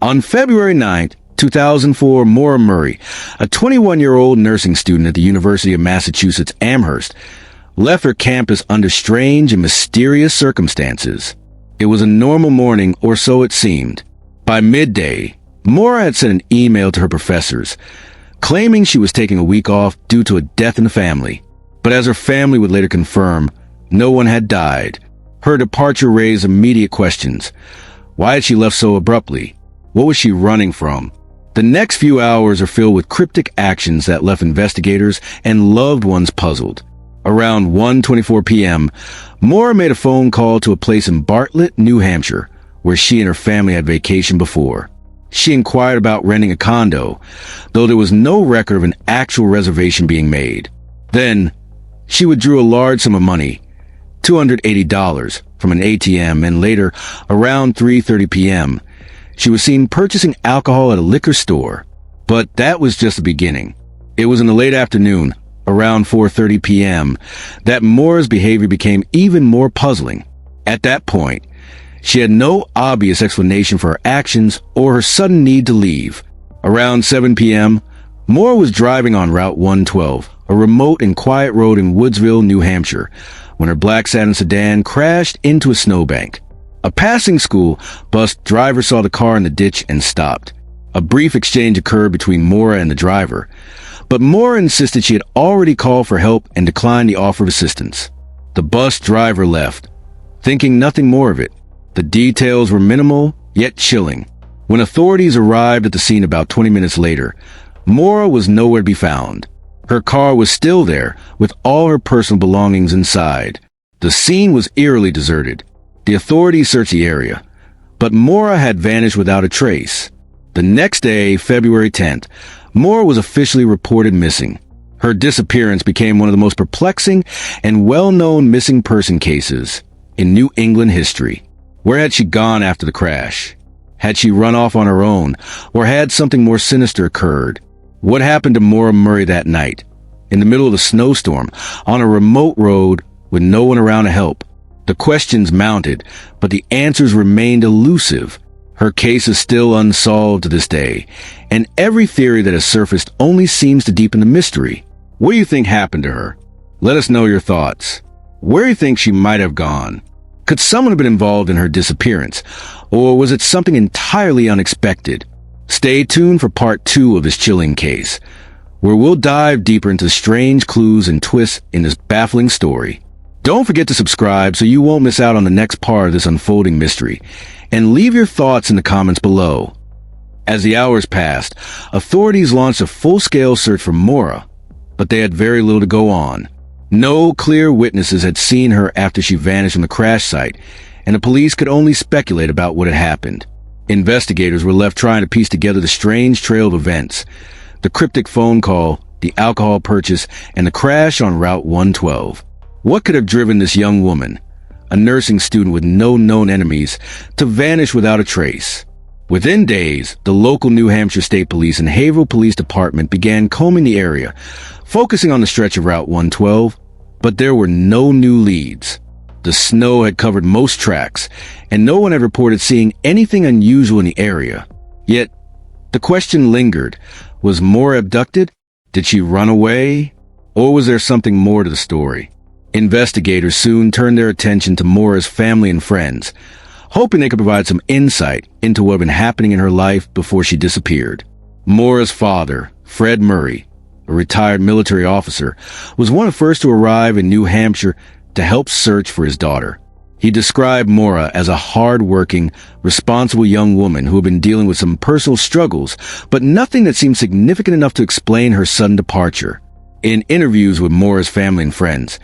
On February 9th, 2004, Maura Murray, a 21-year-old nursing student at the University of Massachusetts Amherst, left her campus under strange and mysterious circumstances. It was a normal morning, or so it seemed. By midday, Maura had sent an email to her professors, claiming she was taking a week off due to a death in the family. But as her family would later confirm, no one had died. Her departure raised immediate questions. Why had she left so abruptly? What was she running from? The next few hours are filled with cryptic actions that left investigators and loved ones puzzled. Around 1:24 p.m., Maura made a phone call to a place in Bartlett, New Hampshire, where she and her family had vacationed before. She inquired about renting a condo, though there was no record of an actual reservation being made. Then, she withdrew a large sum of money, $280, from an ATM, and later, around 3:30 p.m., she was seen purchasing alcohol at a liquor store. But that was just the beginning. It was in the late afternoon, around 4:30 p.m., that Maura's behavior became even more puzzling. At that point, she had no obvious explanation for her actions or her sudden need to leave. Around 7 p.m., Maura was driving on Route 112, a remote and quiet road in Woodsville, New Hampshire, when her black satin sedan crashed into a snowbank. A passing school bus driver saw the car in the ditch and stopped. A brief exchange occurred between Maura and the driver, but Maura insisted she had already called for help and declined the offer of assistance. The bus driver left, thinking nothing more of it. The details were minimal, yet chilling. When authorities arrived at the scene about 20 minutes later, Maura was nowhere to be found. Her car was still there, with all her personal belongings inside. The scene was eerily deserted. The authorities searched the area, but Maura had vanished without a trace. The next day, February 10th, Maura was officially reported missing. Her disappearance became one of the most perplexing and well-known missing person cases in New England history. Where had she gone after the crash? Had she run off on her own, or had something more sinister occurred? What happened to Maura Murray that night, in the middle of a snowstorm, on a remote road with no one around to help? The questions mounted, but the answers remained elusive. Her case is still unsolved to this day, and every theory that has surfaced only seems to deepen the mystery. What do you think happened to her? Let us know your thoughts. Where do you think she might have gone? Could someone have been involved in her disappearance, or was it something entirely unexpected? Stay tuned for part 2 of this chilling case, where we'll dive deeper into strange clues and twists in this baffling story. Don't forget to subscribe so you won't miss out on the next part of this unfolding mystery, and leave your thoughts in the comments below. As the hours passed, authorities launched a full-scale search for Maura, but they had very little to go on. No clear witnesses had seen her after she vanished from the crash site, and the police could only speculate about what had happened. Investigators were left trying to piece together the strange trail of events: the cryptic phone call, the alcohol purchase, and the crash on Route 112. What could have driven this young woman, a nursing student with no known enemies, to vanish without a trace? Within days, the local New Hampshire State Police and Haverhill Police Department began combing the area, focusing on the stretch of Route 112, but there were no new leads. The snow had covered most tracks, and no one had reported seeing anything unusual in the area. Yet, the question lingered. Was Maura abducted? Did she run away? Or was there something more to the story? Investigators soon turned their attention to Maura's family and friends, hoping they could provide some insight into what had been happening in her life before she disappeared. Maura's father, Fred Murray, a retired military officer, was one of the first to arrive in New Hampshire to help search for his daughter. He described Maura as a hard-working, responsible young woman who had been dealing with some personal struggles, but nothing that seemed significant enough to explain her sudden departure. In interviews with Maura's family and friends,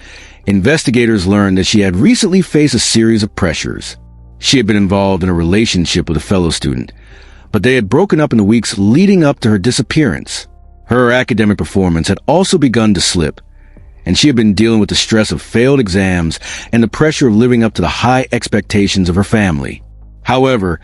investigators learned that she had recently faced a series of pressures. She had been involved in a relationship with a fellow student, but they had broken up in the weeks leading up to her disappearance. Her academic performance had also begun to slip, and she had been dealing with the stress of failed exams and the pressure of living up to the high expectations of her family. However,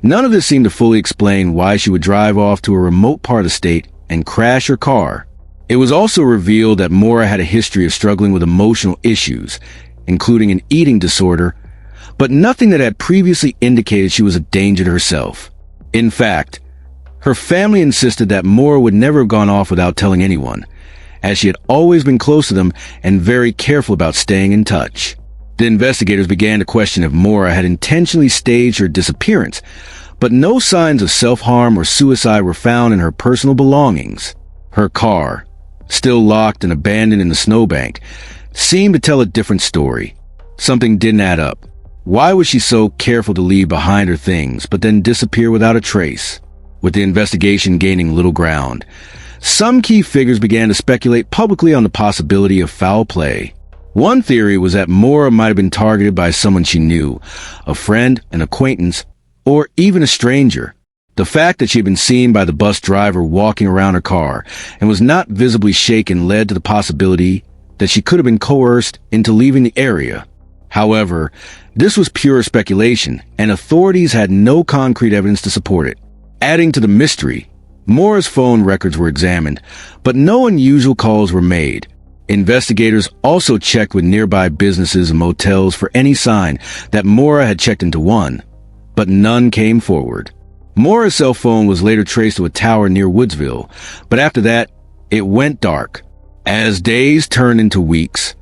none of this seemed to fully explain why she would drive off to a remote part of the state and crash her car. It was also revealed that Maura had a history of struggling with emotional issues, including an eating disorder, but nothing that had previously indicated she was a danger to herself. In fact, her family insisted that Maura would never have gone off without telling anyone, as she had always been close to them and very careful about staying in touch. The investigators began to question if Maura had intentionally staged her disappearance, but no signs of self-harm or suicide were found in her personal belongings. Her car, still locked and abandoned in the snowbank, seemed to tell a different story. Something didn't add up. Why was she so careful to leave behind her things, but then disappear without a trace? With the investigation gaining little ground, some key figures began to speculate publicly on the possibility of foul play. One theory was that Maura might have been targeted by someone she knew, a friend, an acquaintance, or even a stranger. The fact that she had been seen by the bus driver walking around her car and was not visibly shaken led to the possibility that she could have been coerced into leaving the area. However, this was pure speculation, and authorities had no concrete evidence to support it. Adding to the mystery, Maura's phone records were examined, but no unusual calls were made. Investigators also checked with nearby businesses and motels for any sign that Maura had checked into one, but none came forward. Maura's cell phone was later traced to a tower near Woodsville, but after that, it went dark. As days turned into weeks,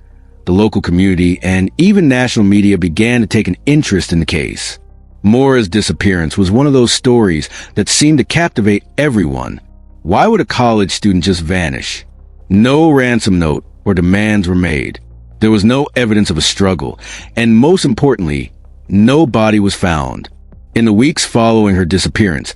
the local community and even national media began to take an interest in the case. Maura's disappearance was one of those stories that seemed to captivate everyone. Why would a college student just vanish? No ransom note or demands were made. There was no evidence of a struggle, and most importantly, no body was found. In the weeks following her disappearance,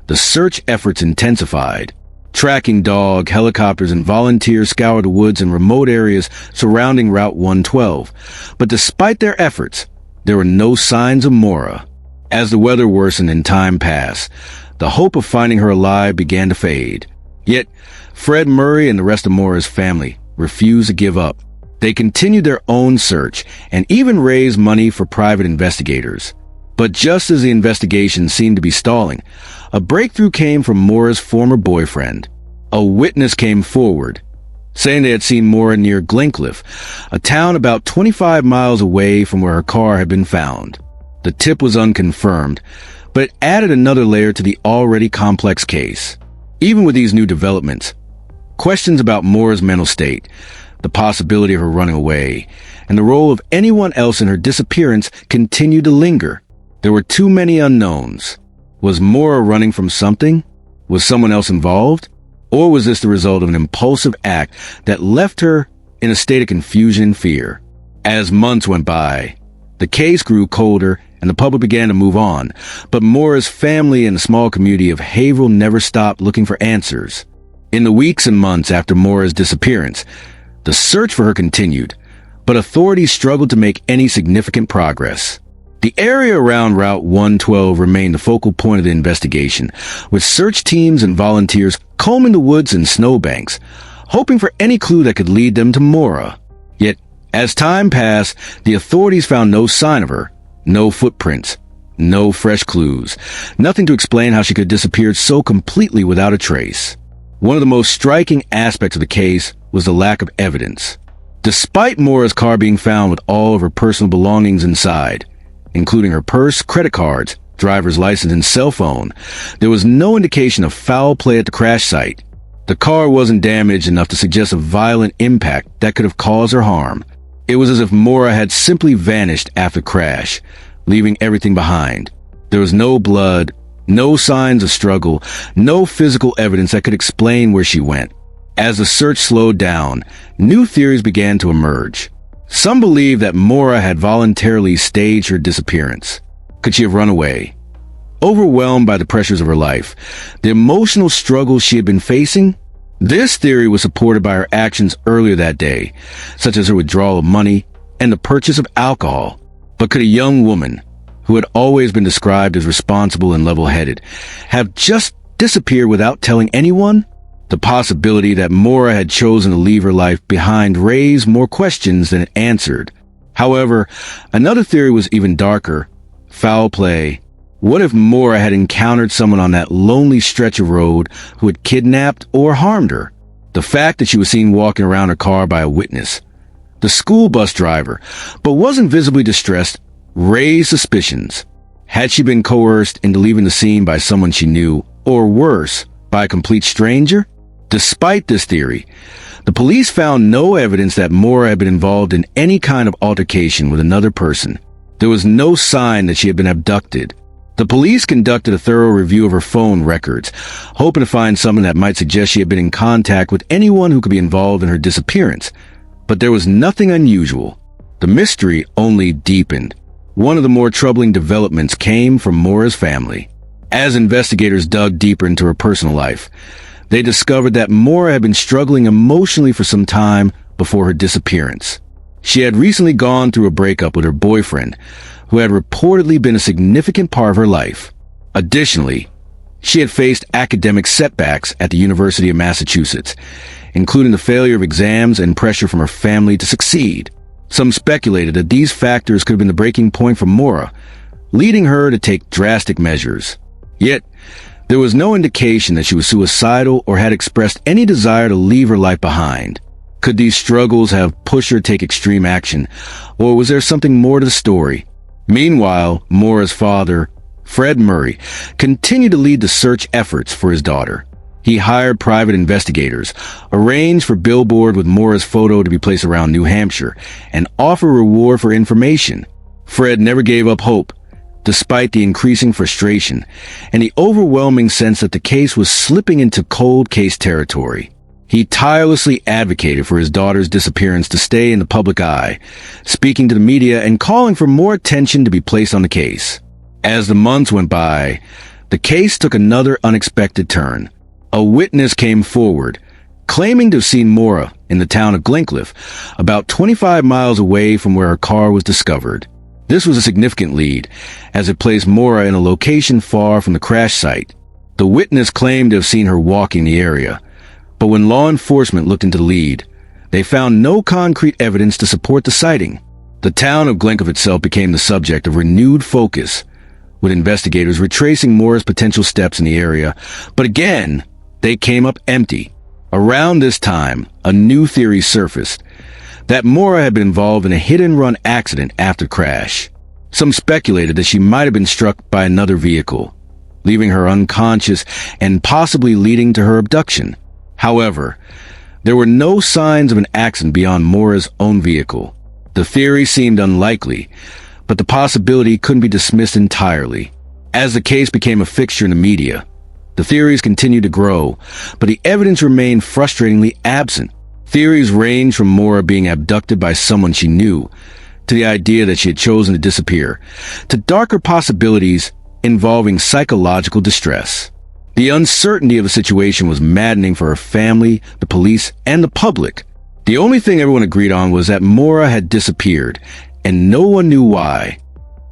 the search efforts intensified. Tracking dog, helicopters, and volunteers scoured the woods and remote areas surrounding Route 112. But despite their efforts, there were no signs of Maura. As the weather worsened and time passed, the hope of finding her alive began to fade. Yet, Fred Murray and the rest of Maura's family refused to give up. They continued their own search and even raised money for private investigators. But just as the investigation seemed to be stalling, a breakthrough came from Maura's former boyfriend. A witness came forward, saying they had seen Maura near Glencliff, a town about 25 miles away from where her car had been found. The tip was unconfirmed, but it added another layer to the already complex case. Even with these new developments, questions about Maura's mental state, the possibility of her running away, and the role of anyone else in her disappearance continued to linger. There were too many unknowns. Was Maura running from something? Was someone else involved? Or was this the result of an impulsive act that left her in a state of confusion and fear? As months went by, the case grew colder and the public began to move on, but Maura's family and the small community of Haverhill never stopped looking for answers. In the weeks and months after Maura's disappearance, the search for her continued, but authorities struggled to make any significant progress. The area around Route 112 remained the focal point of the investigation, with search teams and volunteers combing the woods and snowbanks, hoping for any clue that could lead them to Maura. Yet, as time passed, the authorities found no sign of her, no footprints, no fresh clues, nothing to explain how she could have disappeared so completely without a trace. One of the most striking aspects of the case was the lack of evidence. Despite Maura's car being found with all of her personal belongings inside, including her purse, credit cards, driver's license, and cell phone, there was no indication of foul play at the crash site. The car wasn't damaged enough to suggest a violent impact that could have caused her harm. It was as if Maura had simply vanished after crash, leaving everything behind. There was no blood, no signs of struggle, no physical evidence that could explain where she went. As the search slowed down, new theories began to emerge. Some believe that Maura had voluntarily staged her disappearance. Could she have run away? Overwhelmed by the pressures of her life, the emotional struggles she had been facing? This theory was supported by her actions earlier that day, such as her withdrawal of money and the purchase of alcohol. But could a young woman, who had always been described as responsible and level-headed, have just disappeared without telling anyone? The possibility that Maura had chosen to leave her life behind raised more questions than it answered. However, another theory was even darker. Foul play. What if Maura had encountered someone on that lonely stretch of road who had kidnapped or harmed her? The fact that she was seen walking around her car by a witness, the school bus driver, but wasn't visibly distressed, raised suspicions. Had she been coerced into leaving the scene by someone she knew, or worse, by a complete stranger? Despite this theory, the police found no evidence that Maura had been involved in any kind of altercation with another person. There was no sign that she had been abducted. The police conducted a thorough review of her phone records, hoping to find something that might suggest she had been in contact with anyone who could be involved in her disappearance. But there was nothing unusual. The mystery only deepened. One of the more troubling developments came from Maura's family. As investigators dug deeper into her personal life, they discovered that Maura had been struggling emotionally for some time before her disappearance. She had recently gone through a breakup with her boyfriend, who had reportedly been a significant part of her life. Additionally, she had faced academic setbacks at the University of Massachusetts, including the failure of exams and pressure from her family to succeed. Some speculated that these factors could have been the breaking point for Maura, leading her to take drastic measures. Yet, there was no indication that she was suicidal or had expressed any desire to leave her life behind. Could these struggles have pushed her to take extreme action, or was there something more to the story? Meanwhile, Maura's father, Fred Murray, continued to lead the search efforts for his daughter. He hired private investigators, arranged for billboard with Maura's photo to be placed around New Hampshire, and offered a reward for information. Fred never gave up hope, despite the increasing frustration and the overwhelming sense that the case was slipping into cold case territory. He tirelessly advocated for his daughter's disappearance to stay in the public eye, speaking to the media and calling for more attention to be placed on the case. As the months went by, the case took another unexpected turn. A witness came forward, claiming to have seen Maura in the town of Glencliff, about 25 miles away from where her car was discovered. This was a significant lead, as it placed Maura in a location far from the crash site. The witness claimed to have seen her walking the area, but when law enforcement looked into the lead, they found no concrete evidence to support the sighting. The town of Glencliff itself became the subject of renewed focus, with investigators retracing Maura's potential steps in the area, but again, they came up empty. Around this time, a new theory surfaced, that Maura had been involved in a hit-and-run accident after the crash. Some speculated that she might have been struck by another vehicle, leaving her unconscious and possibly leading to her abduction. However, there were no signs of an accident beyond Maura's own vehicle. The theory seemed unlikely, but the possibility couldn't be dismissed entirely. As the case became a fixture in the media, the theories continued to grow, but the evidence remained frustratingly absent. Theories ranged from Maura being abducted by someone she knew, to the idea that she had chosen to disappear, to darker possibilities involving psychological distress. The uncertainty of the situation was maddening for her family, the police, and the public. The only thing everyone agreed on was that Maura had disappeared, and no one knew why.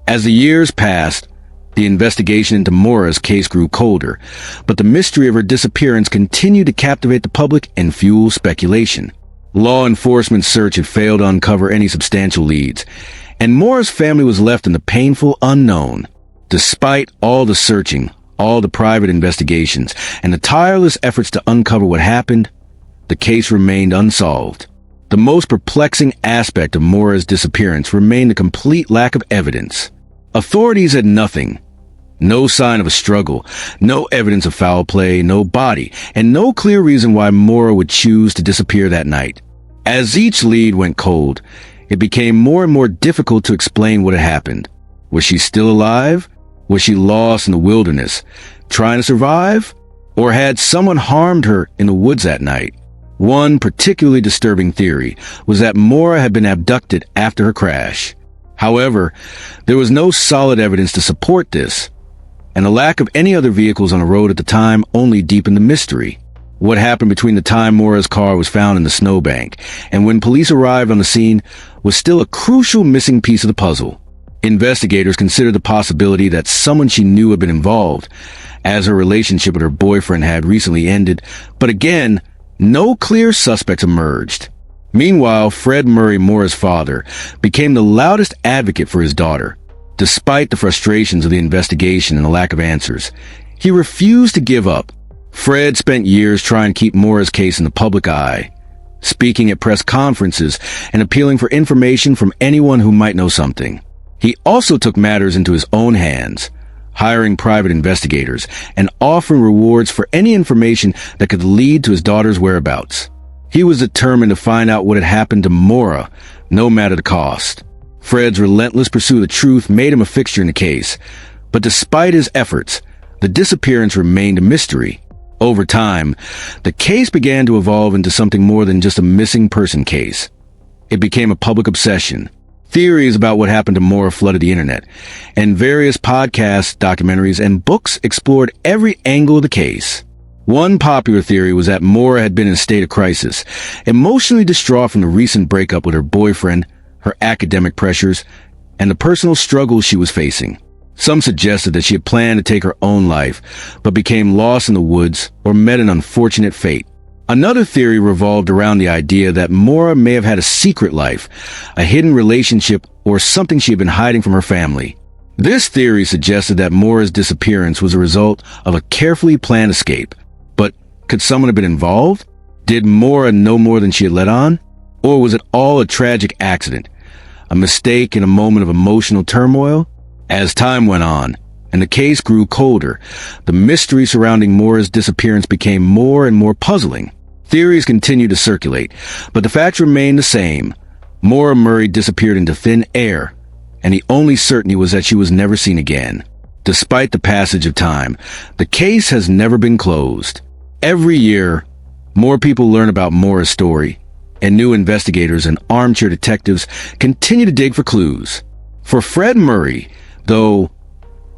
As the years passed, the investigation into Maura's case grew colder, but the mystery of her disappearance continued to captivate the public and fuel speculation. Law enforcement's search had failed to uncover any substantial leads, and Maura's family was left in the painful unknown. Despite all the searching, all the private investigations, and the tireless efforts to uncover what happened, the case remained unsolved. The most perplexing aspect of Maura's disappearance remained the complete lack of evidence. Authorities had nothing. No sign of a struggle, no evidence of foul play, no body, and no clear reason why Maura would choose to disappear that night. As each lead went cold, it became more and more difficult to explain what had happened. Was she still alive? Was she lost in the wilderness, trying to survive? Or had someone harmed her in the woods that night? One particularly disturbing theory was that Maura had been abducted after her crash. However, there was no solid evidence to support this, and the lack of any other vehicles on the road at the time only deepened the mystery. What happened between the time Maura's car was found in the snowbank and when police arrived on the scene was still a crucial missing piece of the puzzle. Investigators considered the possibility that someone she knew had been involved, as her relationship with her boyfriend had recently ended, but again, no clear suspects emerged. Meanwhile, Fred Murray, Maura's father, became the loudest advocate for his daughter. Despite the frustrations of the investigation and the lack of answers, he refused to give up. Fred spent years trying to keep Maura's case in the public eye, speaking at press conferences and appealing for information from anyone who might know something. He also took matters into his own hands, hiring private investigators and offering rewards for any information that could lead to his daughter's whereabouts. He was determined to find out what had happened to Maura, no matter the cost. Fred's relentless pursuit of the truth made him a fixture in the case, but despite his efforts, the disappearance remained a mystery. Over time, the case began to evolve into something more than just a missing person case. It became a public obsession. Theories about what happened to Maura flooded the internet, and various podcasts, documentaries, and books explored every angle of the case. One popular theory was that Maura had been in a state of crisis, emotionally distraught from the recent breakup with her boyfriend, her academic pressures, and the personal struggles she was facing. Some suggested that she had planned to take her own life, but became lost in the woods or met an unfortunate fate. Another theory revolved around the idea that Maura may have had a secret life, a hidden relationship, or something she had been hiding from her family. This theory suggested that Maura's disappearance was a result of a carefully planned escape. But could someone have been involved? Did Maura know more than she had let on? Or was it all a tragic accident? A mistake in a moment of emotional turmoil? As time went on, and the case grew colder, the mystery surrounding Maura's disappearance became more and more puzzling. Theories continued to circulate, but the facts remained the same. Maura Murray disappeared into thin air, and the only certainty was that she was never seen again. Despite the passage of time, the case has never been closed. Every year, more people learn about Maura's story, and new investigators and armchair detectives continue to dig for clues. For Fred Murray, though,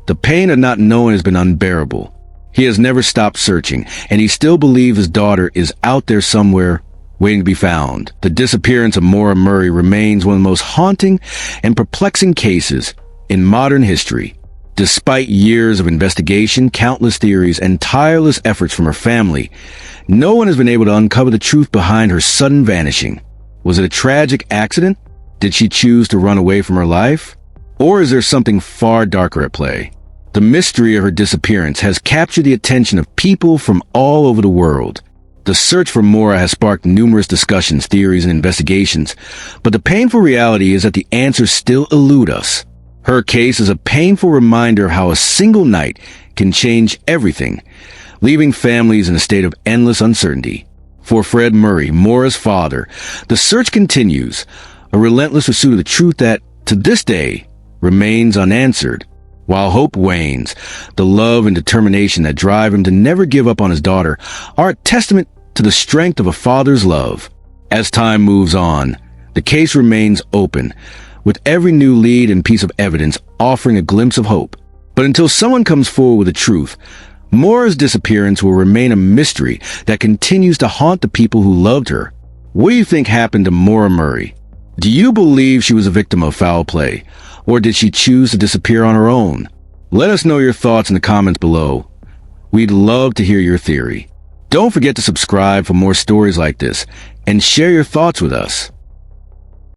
the pain of not knowing has been unbearable. He has never stopped searching, and he still believes his daughter is out there somewhere, waiting to be found. The disappearance of Maura Murray remains one of the most haunting and perplexing cases in modern history. Despite years of investigation, countless theories, and tireless efforts from her family, no one has been able to uncover the truth behind her sudden vanishing. Was it a tragic accident? Did she choose to run away from her life? Or is there something far darker at play? The mystery of her disappearance has captured the attention of people from all over the world. The search for Maura has sparked numerous discussions, theories, and investigations, but the painful reality is that the answers still elude us. Her case is a painful reminder of how a single night can change everything, leaving families in a state of endless uncertainty. For Fred Murray, Maura's father, the search continues, a relentless pursuit of the truth that, to this day, remains unanswered. While hope wanes, the love and determination that drive him to never give up on his daughter are a testament to the strength of a father's love. As time moves on, the case remains open, with every new lead and piece of evidence offering a glimpse of hope. But until someone comes forward with the truth, Maura's disappearance will remain a mystery that continues to haunt the people who loved her. What do you think happened to Maura Murray? Do you believe she was a victim of foul play? Or did she choose to disappear on her own? Let us know your thoughts in the comments below. We'd love to hear your theory. Don't forget to subscribe for more stories like this and share your thoughts with us.